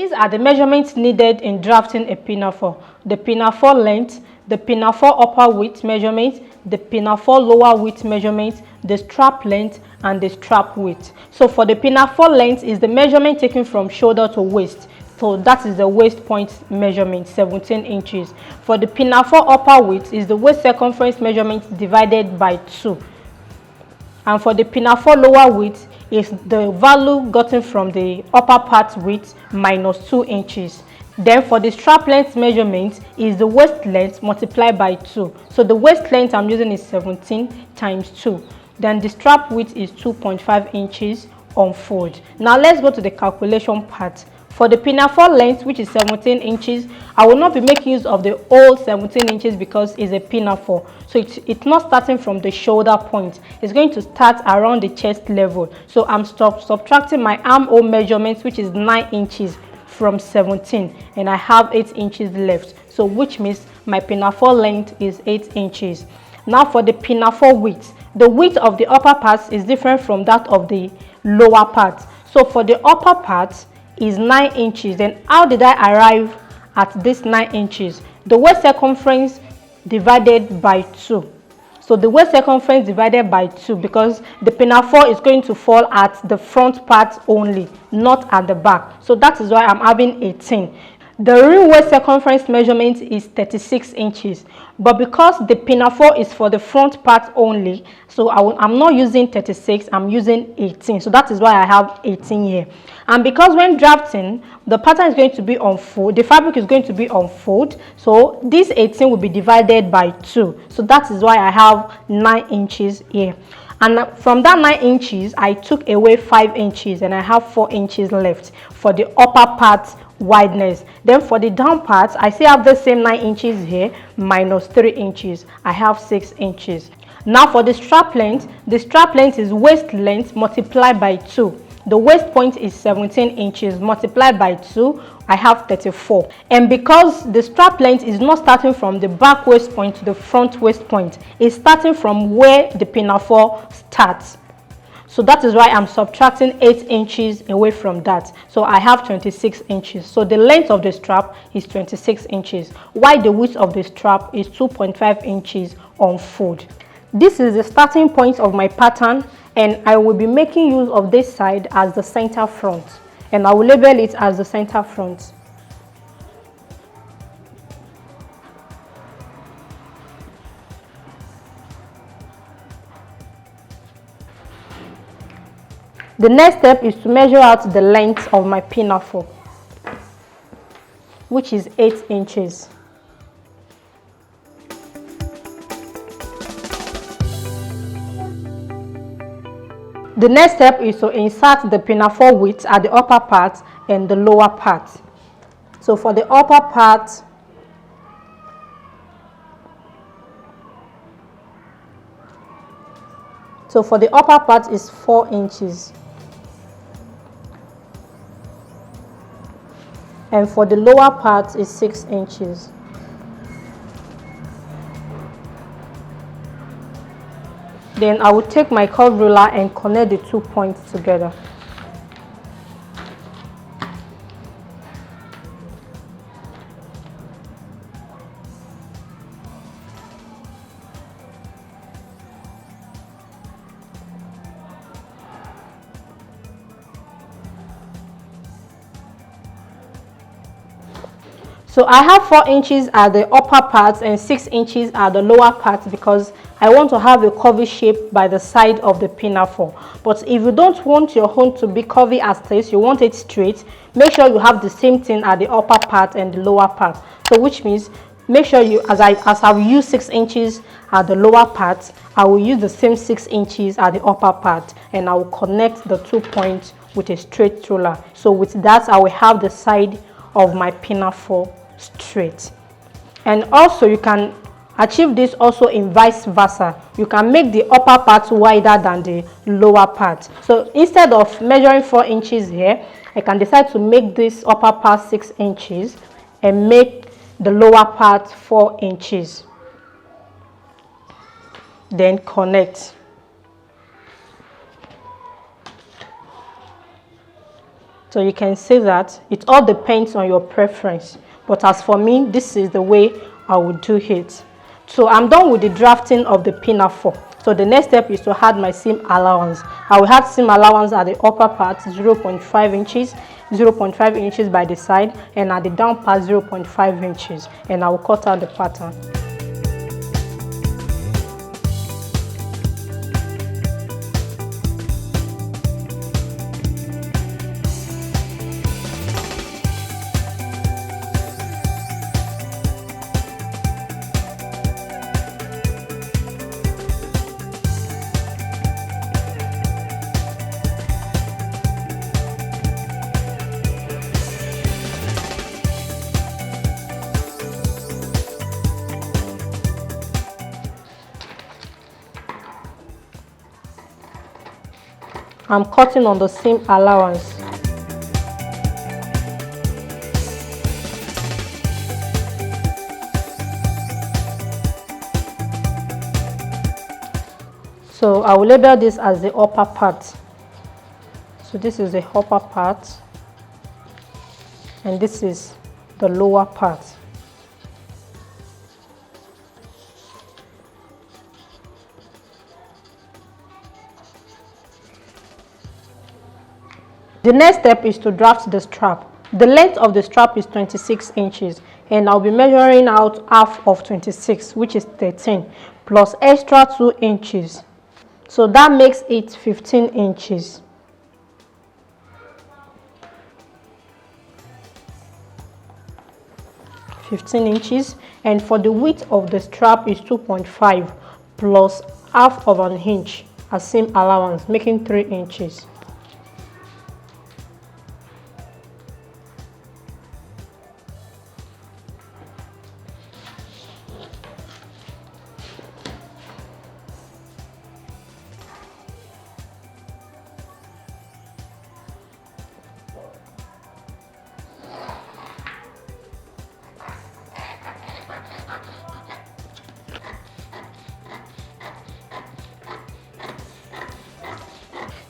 These are the measurements needed in drafting a pinafore. The pinafore length, the pinafore upper width measurement, the pinafore lower width measurement, the strap length, and the strap width. So for the pinafore length is the measurement taken from shoulder to waist. So that is the waist point measurement, 17 inches. For the pinafore upper width is the waist circumference measurement divided by 2. And for the pinafore lower width is the value gotten from the upper part width minus 2 inches. Then for the strap length measurement is the waist length multiplied by 2. So the waist length I'm using is 17 times 2. Then the strap width is 2.5 inches on fold. Now let's go to the calculation part. For the pinafore length, which is 17 inches, I will not be making use of the old 17 inches because it's a pinafore. So it's not starting from the shoulder point. It's going to start around the chest level. So I'm subtracting my armhole measurements, which is 9 inches from 17, and I have 8 inches left. So which means my pinafore length is 8 inches. Now for the pinafore width, the width of the upper part is different from that of the lower part. So for the upper part is 9 inches. Then how did I arrive at this 9 inches? The waist circumference divided by 2. So the waist circumference divided by 2, because the pinafore is going to fall at the front part only, not at the back. So that is why I'm having 18. The real waist circumference measurement is 36 inches, but because the pinafore is for the front part only, so I'm not using 36, I'm using 18. So that is why I have 18 here. And because when drafting, the pattern is going to be on fold, the fabric is going to be on fold, so this 18 will be divided by 2. So that is why I have 9 inches here. And from that 9 inches, I took away 5 inches and I have 4 inches left for the upper part wideness. Then for the down part, I still have the same 9 inches here minus 3 inches. I have 6 inches. Now for the strap length is waist length multiplied by 2. The waist point is 17 inches multiplied by 2. I have 34. And because the strap length is not starting from the back waist point to the front waist point, it's starting from where the pinafore starts. So that is why I'm subtracting 8 inches away from that. So I have 26 inches. So the length of the strap is 26 inches, while the width of the strap is 2.5 inches on fold. This is the starting point of my pattern, and I will be making use of this side as the center front, and I will label it as the center front. The next step is to measure out the length of my pinafore, which is 8 inches. The next step is to insert the pinafore width at the upper part and the lower part. So for the upper part, is 4 inches. And for the lower part is 6 inches. Then I will take my curved ruler and connect the 2 points together. So I have 4 inches at the upper part and 6 inches at the lower part because I want to have a curvy shape by the side of the pinafore. But if you don't want your own to be curvy as this, you want it straight, make sure you have the same thing at the upper part and the lower part. So which means make sure you, as I've used 6 inches at the lower part, I will use the same 6 inches at the upper part, and I will connect the 2 points with a straight ruler. So with that, I will have the side of my pinafore straight. And also you can achieve this also in vice versa. You can make the upper part wider than the lower part. So instead of measuring 4 inches here, I can decide to make this upper part 6 inches and make the lower part 4 inches. Then connect. So you can see that it all depends on your preference, but as for me, this is the way I would do it. So I'm done with the drafting of the pinafore. So the next step is to add my seam allowance. I will add seam allowance at the upper part 0.5 inches, 0.5 inches by the side, and at the down part 0.5 inches, and I will cut out the pattern. I'm cutting on the seam allowance. So I will label this as the upper part. So this is the upper part, and this is the lower part. The next step is to draft the strap. The length of the strap is 26 inches, and I'll be measuring out half of 26, which is 13, plus extra 2 inches. So that makes it 15 inches. And for the width of the strap is 2.5 plus half of an inch as seam allowance, making 3 inches.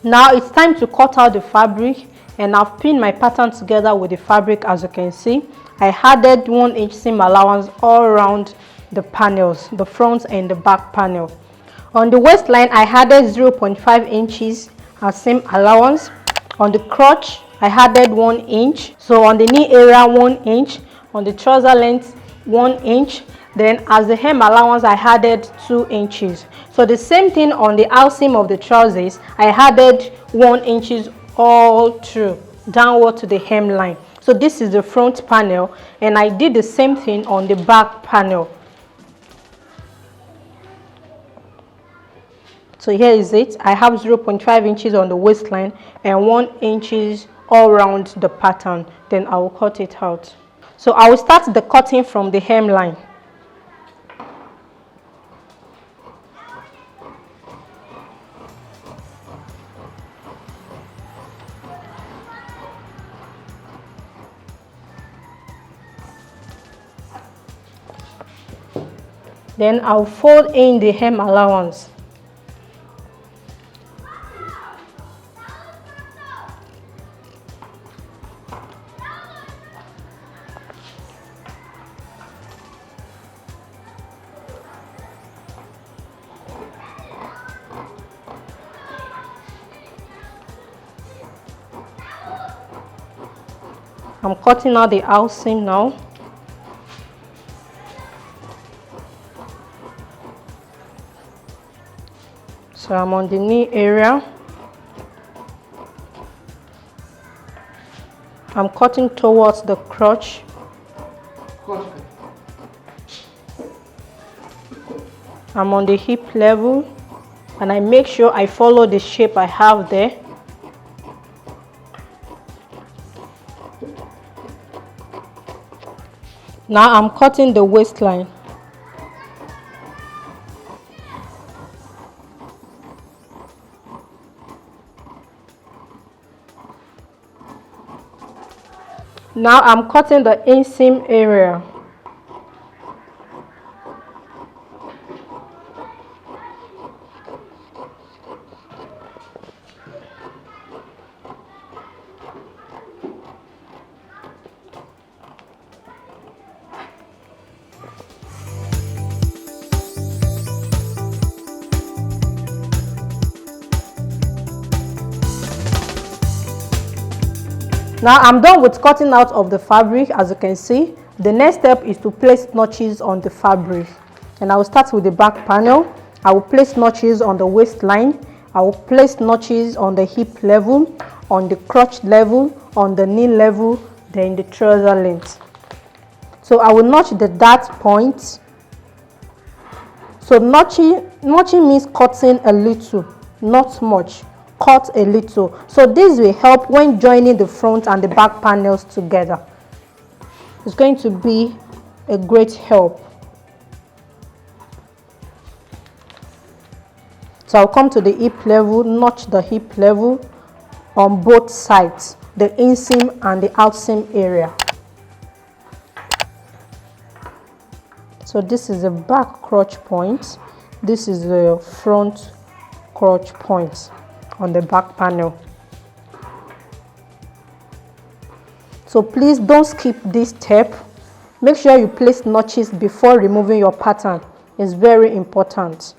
Now it's time to cut out the fabric, and I've pinned my pattern together with the fabric. As you can see, I added 1 inch seam allowance all around the panels, the front and the back panel. On the waistline, I added 0.5 inches as seam allowance. On the crotch, I added 1 inch. So on the knee area, 1 inch. On the trouser length, 1 inch. Then as the hem allowance, I added 2 inches. So the same thing on the outseam of the trousers, I added 1 inches all through downward to the hemline. So this is the front panel, and I did the same thing on the back panel. So here is it. I have 0.5 inches on the waistline and 1 inches all around the pattern. Then I will cut it out. So I will start the cutting from the hemline. Then I'll fold in the hem allowance. I'm cutting out the outseam now. So I'm on the knee area. I'm cutting towards the crotch. I'm on the hip level, and I make sure I follow the shape I have there. Now I'm cutting the waistline. Now I'm cutting the inseam area. Now I'm done with cutting out of the fabric. As you can see, the next step is to place notches on the fabric, and I will start with the back panel. I will place notches on the waistline. I will place notches on the hip level, on the crotch level, on the knee level, then the trouser length. So I will notch the dart point. So notching means cutting a little, not much. Cut a little. So this will help when joining the front and the back panels together. It's going to be a great help. So I'll come to the hip level, notch the hip level on both sides, the inseam and the outseam area. So this is the back crotch point. This is the front crotch point on the back panel. So please don't skip this step. Make sure you place notches before removing your pattern. It's very important.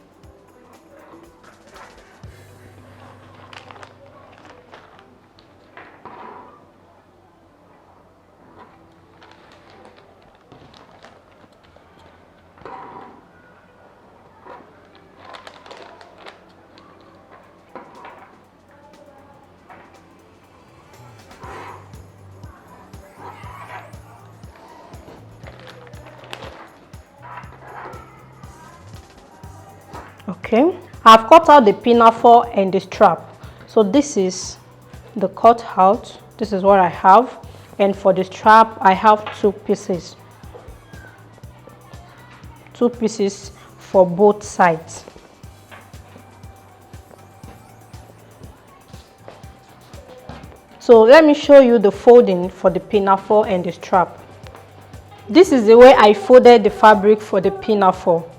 Okay, I've cut out the pinafore and the strap. So this is the cut out. This is what I have, and for the strap I have two pieces for both sides. So let me show you the folding for the pinafore and the strap. This is the way I folded the fabric for the pinafore.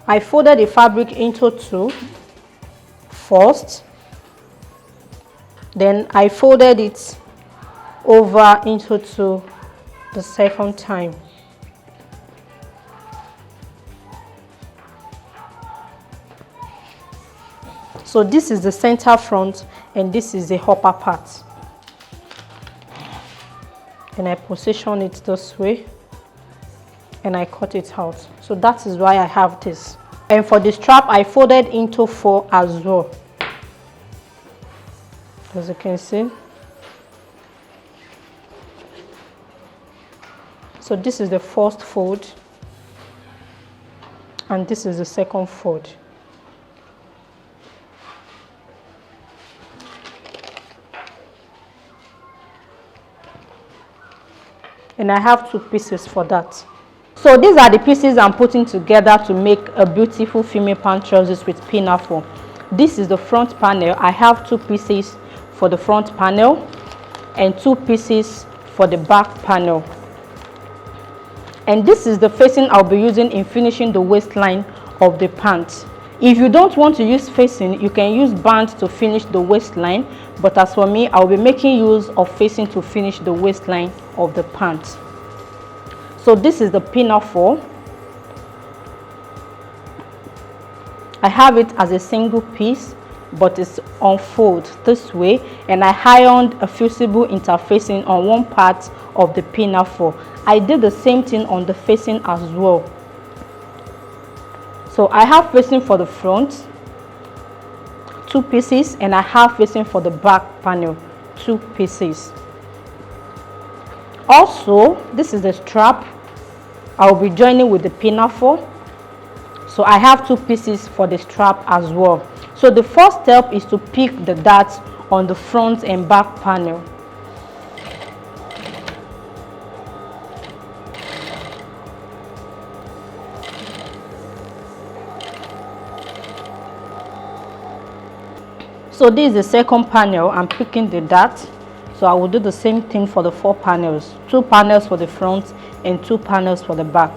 I folded the fabric into two first, then I folded it over into two the second time. So this is the center front and this is the upper part, and I position it this way and I cut it out. So that is why I have this. And for the strap I folded into four as well, as you can see. So this is the first fold and this is the second fold. And I have two pieces for that. So these are the pieces I'm putting together to make a beautiful female pant trousers with pinafore. This is the front panel. I have two pieces for the front panel and two pieces for the back panel. And this is the facing I'll be using in finishing the waistline of the pants. If you don't want to use facing, you can use band to finish the waistline, but as for me, I'll be making use of facing to finish the waistline of the pants. So this is the pinafore. I have it as a single piece, but it's unfold this way, and I ironed a fusible interfacing on one part of the pinafore. I did the same thing on the facing as well. So I have facing for the front, two pieces, and I have facing for the back panel, two pieces. Also, this is the strap. I'll be joining with the pinafore. So I have two pieces for the strap as well. So the first step is to pick the darts on the front and back panel. So this is the second panel. I'm picking the dart. So I will do the same thing for the four panels. Two panels for the front and two panels for the back.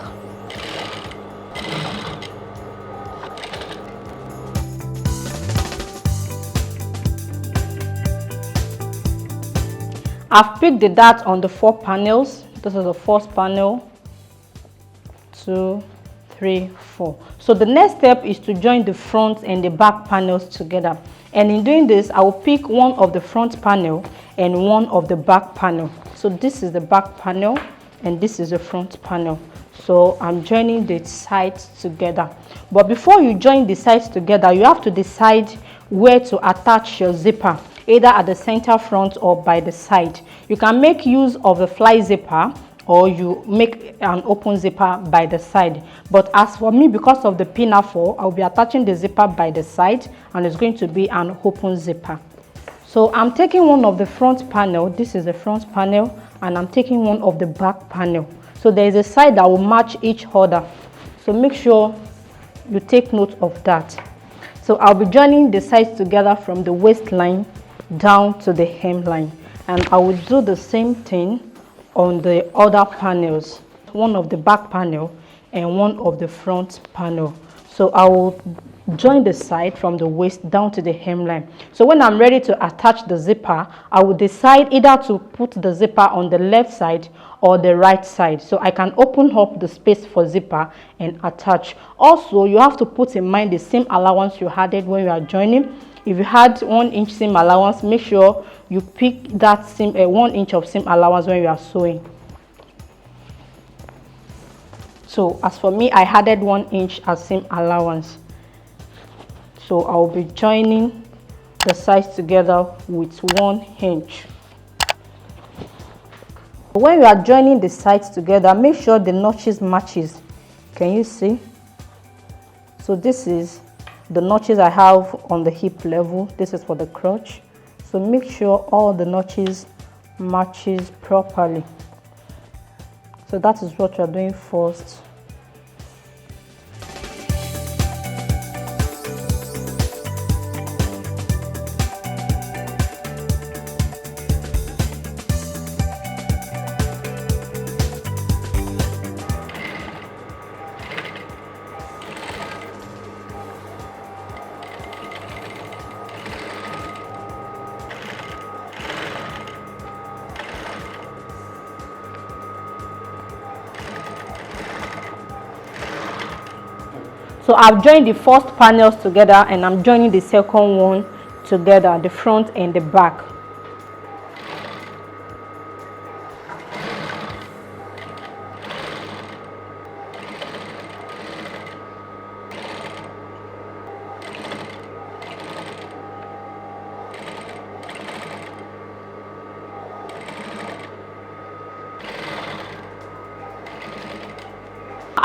I've picked the dart on the four panels. This is the first panel, 2, 3, 4. So the next step is to join the front and the back panels together. And in doing this, I will pick one of the front panel and one of the back panel. So this is the back panel and this is the front panel. So I'm joining the sides together. But before you join the sides together, you have to decide where to attach your zipper, either at the center front or by the side. You can make use of a fly zipper or you make an open zipper by the side. But as for me, because of the Pinafore, I'll be attaching the zipper by the side and it's going to be an open zipper. So I'm taking one of the front panel, this is the front panel, and I'm taking one of the back panel. So there is a side that will match each other. So make sure you take note of that. So I'll be joining the sides together from the waistline down to the hemline. And I will do the same thing on the other panels, one of the back panel and one of the front panel. So I will join the side from the waist down to the hemline. So when I'm ready to attach the zipper, I will decide either to put the zipper on the left side or the right side, so I can open up the space for zipper and attach. Also, you have to put in mind the seam allowance you added when you are joining. If you had 1 inch seam allowance, make sure you pick that seam 1 inch of seam allowance when you are sewing. So as for me, I added 1 inch as seam allowance. So I will be joining the sides together with 1 inch. When you are joining the sides together, make sure the notches matches. Can you see? So this is the notches I have on the hip level. This is for the crotch. So make sure all the notches matches properly. So that is what you are doing first. So I've joined the first panels together and I'm joining the second one together, the front and the back.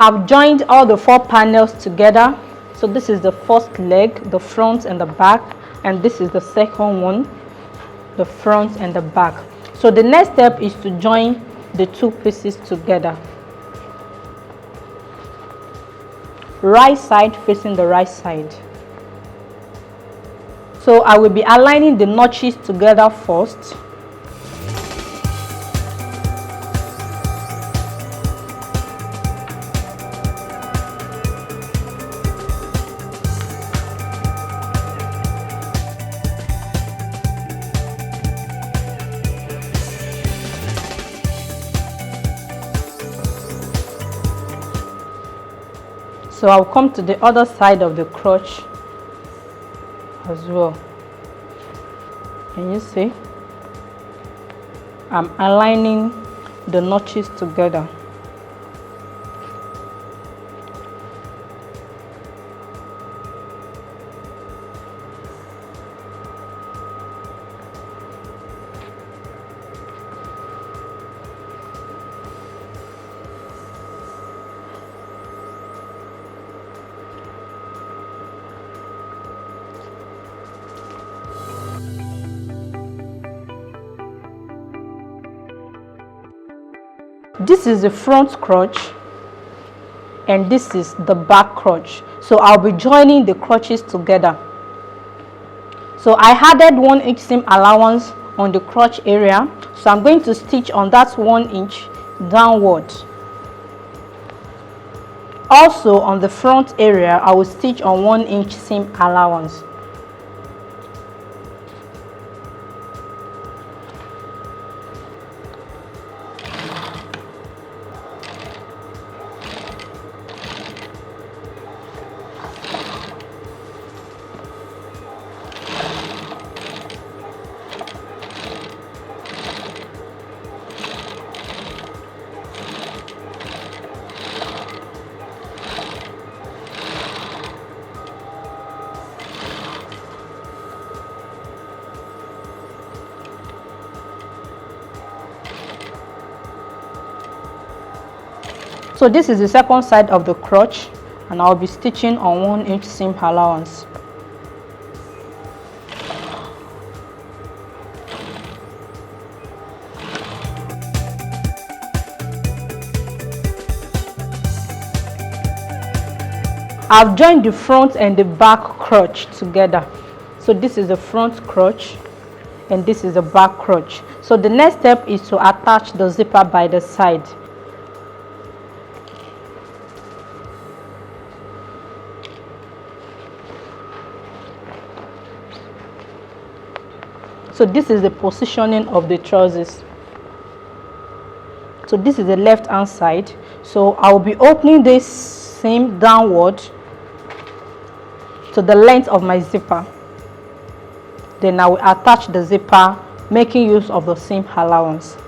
I've joined all the 4 panels together. So this is the first leg, the front and the back, and this is the second one, the front and the back. So the next step is to join the 2 pieces together. Right side facing the right side. So I will be aligning the notches together first. So I'll come to the other side of the crotch as well. Can you see? I'm aligning the notches together. This is the front crotch and this is the back crotch. So I'll be joining the crotches together. So I added 1 inch seam allowance on the crotch area, so I'm going to stitch on that 1 inch downward. Also on the front area, I will stitch on 1 inch seam allowance. So this is the second side of the crotch, and I'll be stitching on 1 inch seam allowance. I've joined the front and the back crotch together. So this is the front crotch and this is the back crotch. So the next step is to attach the zipper by the side. So this is the positioning of the trousers. So this is the left hand side. So I will be opening this seam downward to the length of my zipper. Then I will attach the zipper, making use of the seam allowance.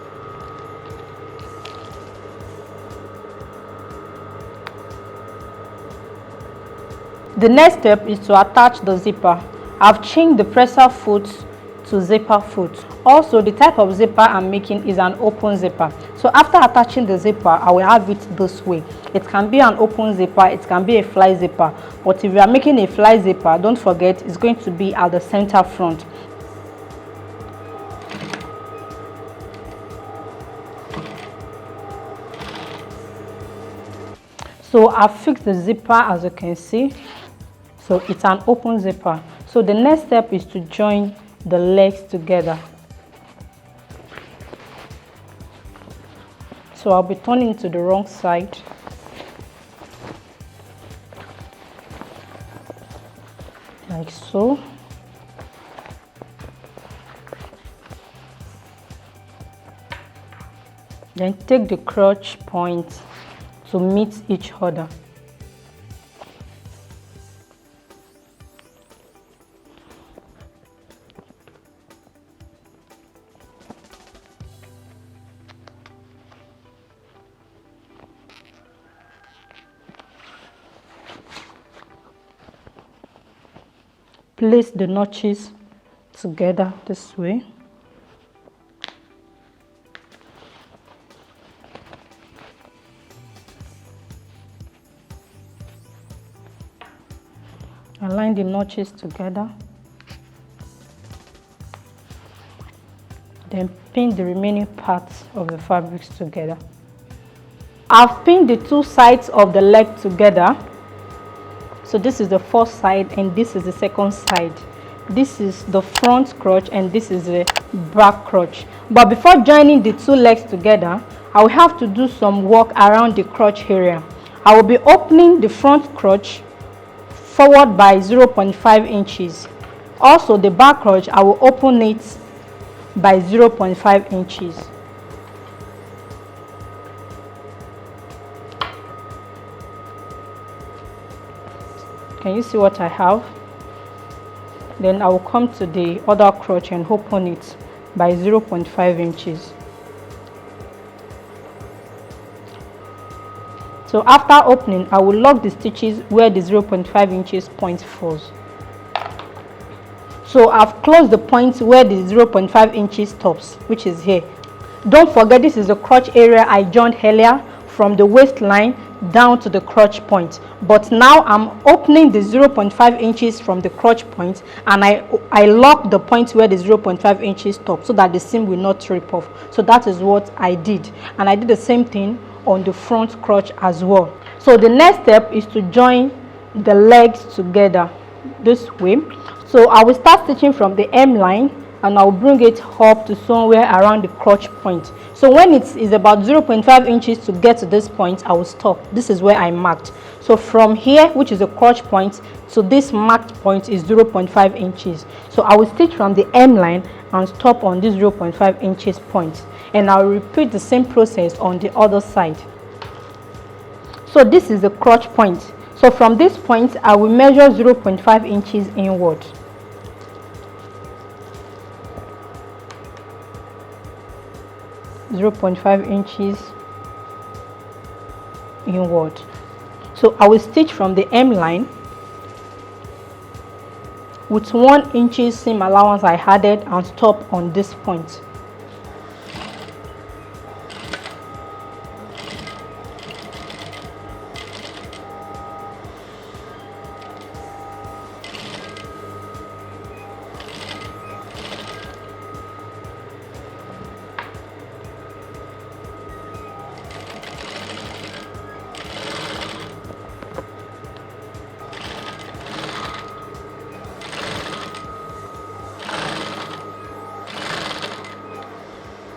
The next step is to attach the zipper. I've changed the presser foot to zipper foot. Also, the type of zipper I'm making is an open zipper. So after attaching the zipper, I will have it this way. It can be an open zipper, it can be a fly zipper, but if you are making a fly zipper, don't forget it's going to be at the center front. So I've fixed the zipper, as you can see. So it's an open zipper. So the next step is to join the legs together. So I'll be turning to the wrong side. Like so. Then take the crotch point to meet each other. Place the notches together this way. Align the notches together. Then pin the remaining parts of the fabrics together. I've pinned the two sides of the leg together. So this is the first side and this is the second side. This is the front crotch and this is the back crotch. But before joining the two legs together, I will have to do some work around the crotch area. I will be opening the front crotch forward by 0.5 inches. Also the back crotch, I will open it by 0.5 inches. Can you see what I have? Then I will come to the other crotch and open it by 0.5 inches. So after opening, I will lock the stitches where the 0.5 inches point falls. So I've closed the point where the 0.5 inches stops, which is here. Don't forget, this is the crotch area I joined earlier from the waistline down to the crotch point. But now I'm opening the 0.5 inches from the crotch point, and I lock the point where the 0.5 inches stop so that the seam will not rip off. So that is what I did, and I did the same thing on the front crotch as well. So the next step is to join the legs together this way. So I will start stitching from the hem line and I'll bring it up to somewhere around the crotch point. So when it is about 0.5 inches to get to this point, I will stop. This is where I marked. So from here, which is the crotch point, to this marked point is 0.5 inches. So I will stitch from the hem line and stop on this 0.5 inches point. And I'll repeat the same process on the other side. So this is the crotch point. So from this point, I will measure 0.5 inches inward. .5 inches inward. So I will stitch from the hem line with 1 inch seam allowance I added and stop on this point.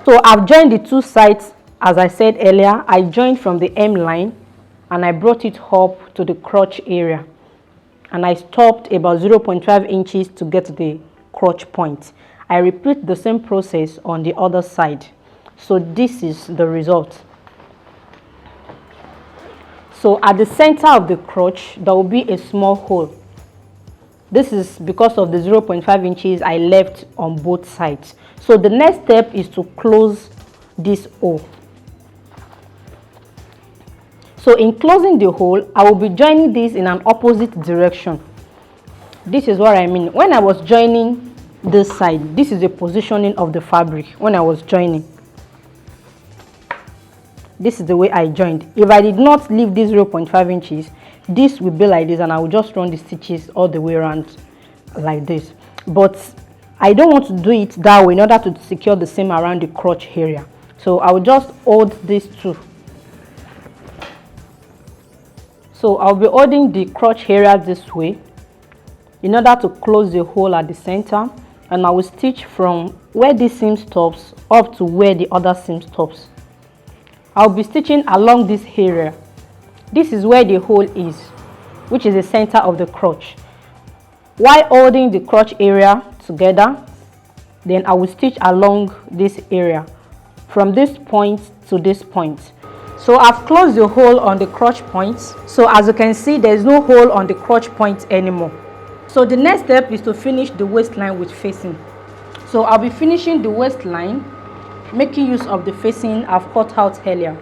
So I've joined the two sides. As I said earlier, I joined from the hem line and I brought it up to the crotch area, and I stopped about 0.5 inches to get to the crotch point. I repeat the same process on the other side. So this is the result. So at the center of the crotch, there will be a small hole. This is because of the 0.5 inches I left on both sides. So the next step is to close this hole. So in closing the hole, I will be joining this in an opposite direction. This is what I mean. When I was joining this side, this is the positioning of the fabric when I was joining. This is the way I joined. If I did not leave this 0.5 inches, this will be like this, and I will just run the stitches all the way around like this. But I don't want to do it that way in order to secure the seam around the crotch area. So I will just hold these two. So I'll be holding the crotch area this way in order to close the hole at the center, and I will stitch from where this seam stops up to where the other seam stops. I'll be stitching along this area. This is where the hole is, which is the center of the crotch. While holding the crotch area together, then I will stitch along this area from this point to this point. So I've closed the hole on the crotch point. So as you can see, there is no hole on the crotch point anymore. So the next step is to finish the waistline with facing. So I'll be finishing the waistline making use of the facing I've cut out earlier.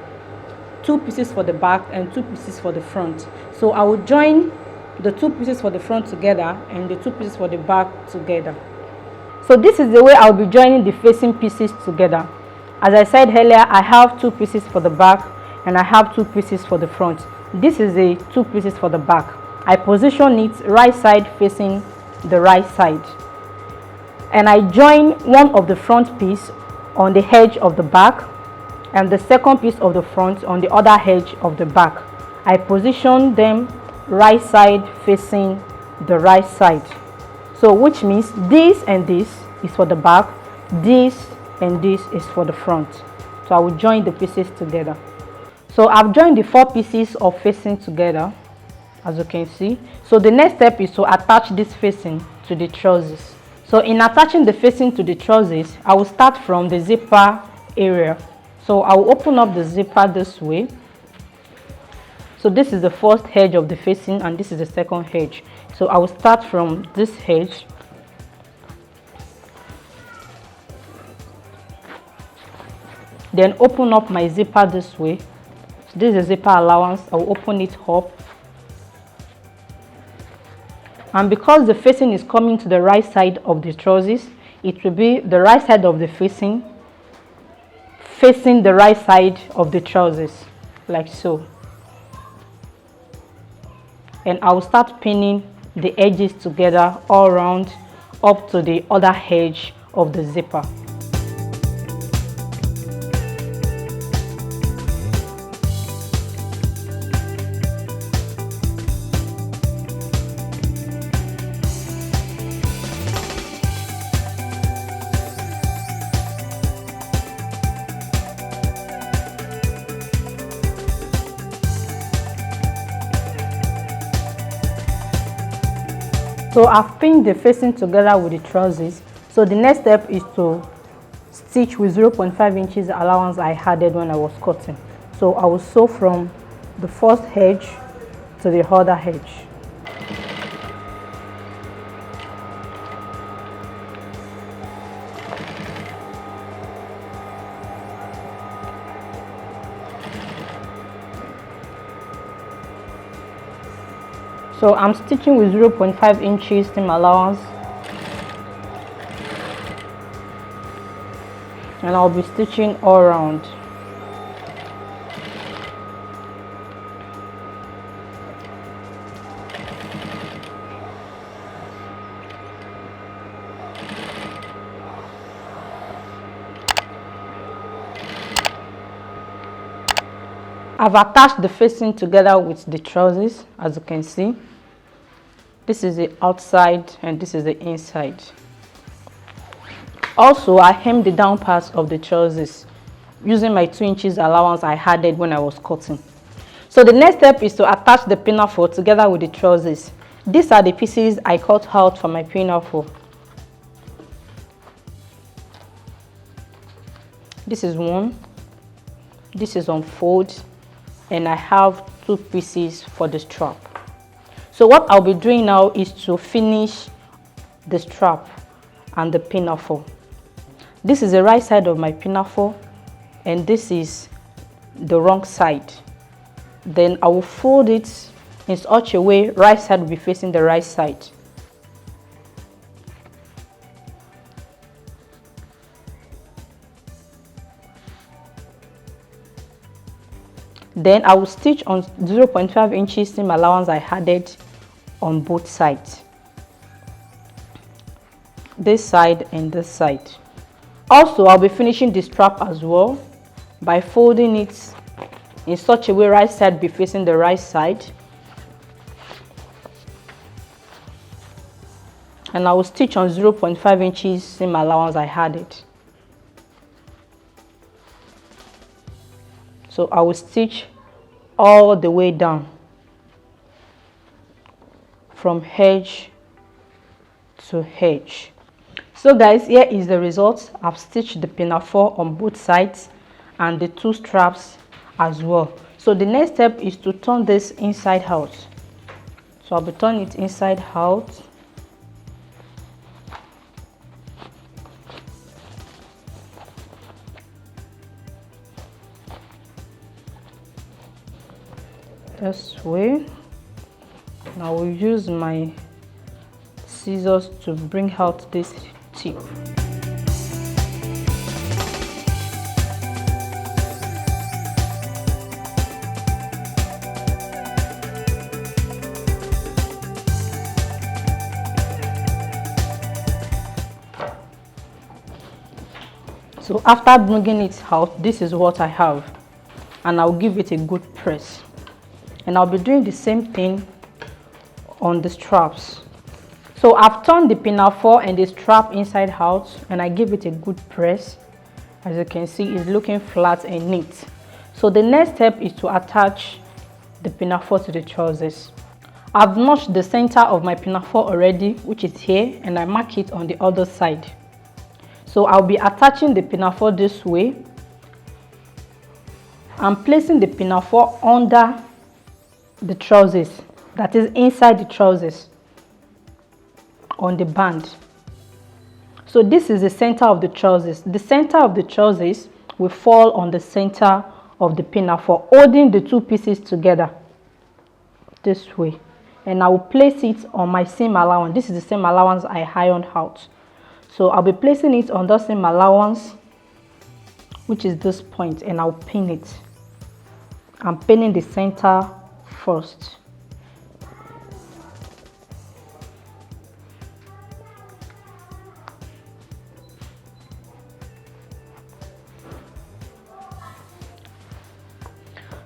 2 pieces for the back and 2 pieces for the front. So I will join the 2 pieces for the front together and the 2 pieces for the back together. So this is the way I'll be joining the facing pieces together. As I said earlier, I have 2 pieces for the back and I have 2 pieces for the front. This is the 2 pieces for the back. I position it right side facing the right side, and I join one of the front piece on the edge of the back and the second piece of the front on the other edge of the back. I position them right side facing the right side. So which means this and this is for the back, this and this is for the front. So I will join the pieces together. So I've joined the 4 pieces of facing together, as you can see. So the next step is to attach this facing to the trousers. So in attaching the facing to the trousers, I will start from the zipper area. So I will open up the zipper this way. So this is the first edge of the facing and this is the second edge. So I will start from this edge. Then open up my zipper this way. So this is the zipper allowance. I will open it up. And because the facing is coming to the right side of the trousers, it will be the right side of the facing facing the right side of the trousers, like so. And I will start pinning the edges together all around up to the other edge of the zipper. So I've pinned the facing together with the trousers. So the next step is to stitch with 0.5 inches allowance I added when I was cutting. So I will sew from the first edge to the other edge. So I'm stitching with 0.5 inches seam allowance, and I'll be stitching all around. I've attached the facing together with the trousers, as you can see. This is the outside and this is the inside. Also, I hemmed the down parts of the trousers using my 2 inches allowance I added when I was cutting. So the next step is to attach the pinafore together with the trousers. These are the pieces I cut out for my pinafore. This is one, this is unfold, and I have 2 pieces for the strap. So what I'll be doing now is to finish the strap and the pinafore. This is the right side of my pinafore and this is the wrong side. Then I will fold it in such a way right side will be facing the right side. Then I will stitch on 0.5 inches seam allowance I added on both sides, this side and this side. Also, I'll be finishing the strap as well by folding it in such a way right side be facing the right side, and I will stitch on 0.5 inches seam allowance I added. So I will stitch all the way down from edge to edge. So guys, here is the result. I've stitched the pinafore on both sides and the 2 straps as well. So the next step is to turn this inside out. So I'll be turning it inside out. This way. Now I will use my scissors to bring out this tip. So after bringing it out, this is what I have, and I'll give it a good press. And I'll be doing the same thing on the straps. So I've turned the pinafore and the strap inside out and I give it a good press. As you can see, it's looking flat and neat. So the next step is to attach the pinafore to the trousers. I've notched the center of my pinafore already, which is here, and I mark it on the other side. So I'll be attaching the pinafore this way. I'm placing the pinafore under the trousers, that is inside the trousers, on the band. So this is the center of the trousers. The center of the trousers will fall on the center of the pinafore, holding the 2 pieces together this way. And I will place it on my seam allowance. This is the seam allowance I ironed out. So I'll be placing it on the seam allowance, which is this point, and I'll pin it. I'm pinning the center first.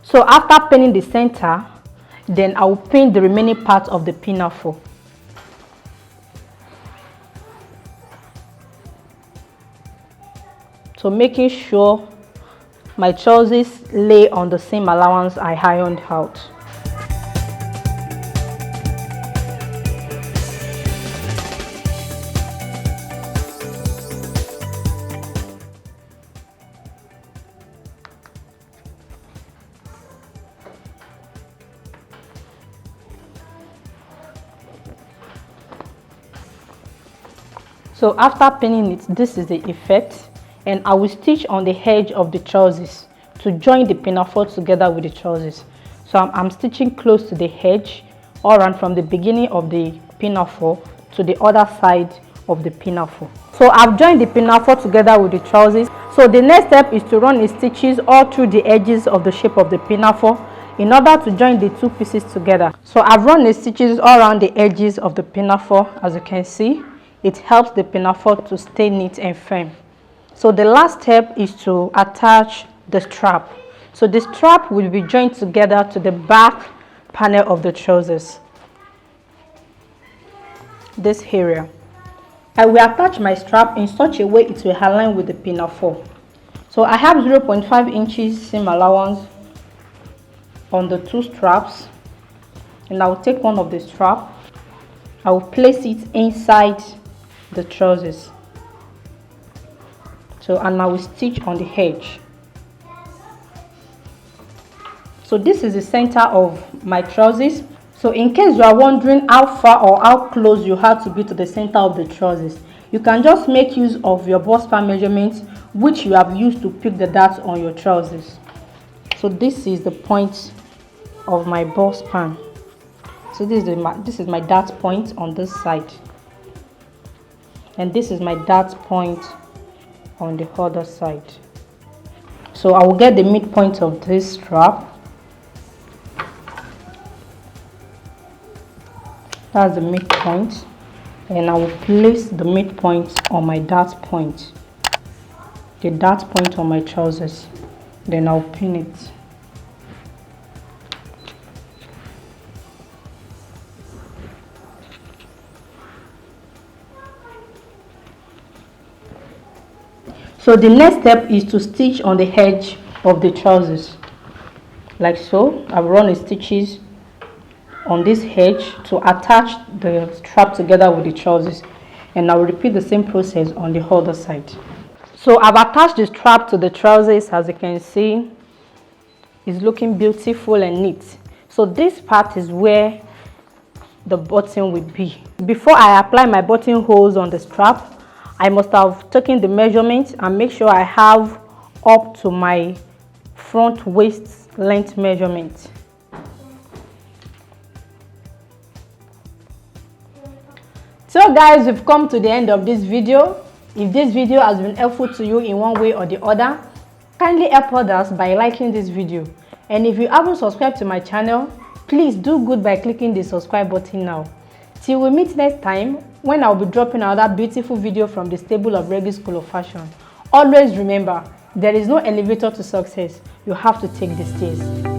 So after pinning the center, then I will pin the remaining part of the pinafore. So making sure my trousers lay on the same allowance I ironed out. So after pinning it, this is the effect, and I will stitch on the edge of the trousers to join the pinafore together with the trousers. So I'm stitching close to the edge all around from the beginning of the pinafore to the other side of the pinafore. So I've joined the pinafore together with the trousers. So the next step is to run the stitches all through the edges of the shape of the pinafore in order to join the 2 pieces together. So I've run the stitches all around the edges of the pinafore. As you can see, it helps the pinafore to stay neat and firm. So the last step is to attach the strap. So the strap will be joined together to the back panel of the trousers, this area. I will attach my strap in such a way it will align with the pinafore. So I have 0.5 inches seam allowance on the two straps, and I will take one of the strap. I will place it inside the trousers. So, and I will stitch on the edge. So this is the center of my trousers. So in case you are wondering how far or how close you have to be to the center of the trousers, you can just make use of your bust span measurements, which you have used to pick the darts on your trousers. So this is the point of my bust span. So this is my dart point on this side, and this is my dart point on the other side. So I will get the midpoint of this strap. That's the midpoint, and I will place the midpoint on my dart point, the dart point on my trousers. Then I'll pin it. So the next step is to stitch on the edge of the trousers, like so. I've run the stitches on this edge to attach the strap together with the trousers, and I'll repeat the same process on the other side. So I've attached the strap to the trousers. As you can see, it's looking beautiful and neat. So this part is where the button will be. Before I apply my buttonholes on the strap, I must have taken the measurement and make sure I have up to my front waist length measurement. So guys, we've come to the end of this video. If this video has been helpful to you in one way or the other, kindly help others by liking this video. And if you haven't subscribed to my channel, please do good by clicking the subscribe button now. Till we meet next time, when I'll be dropping another beautiful video from the stable of Reggae School of Fashion. Always remember, there is no elevator to success. You have to take the stairs.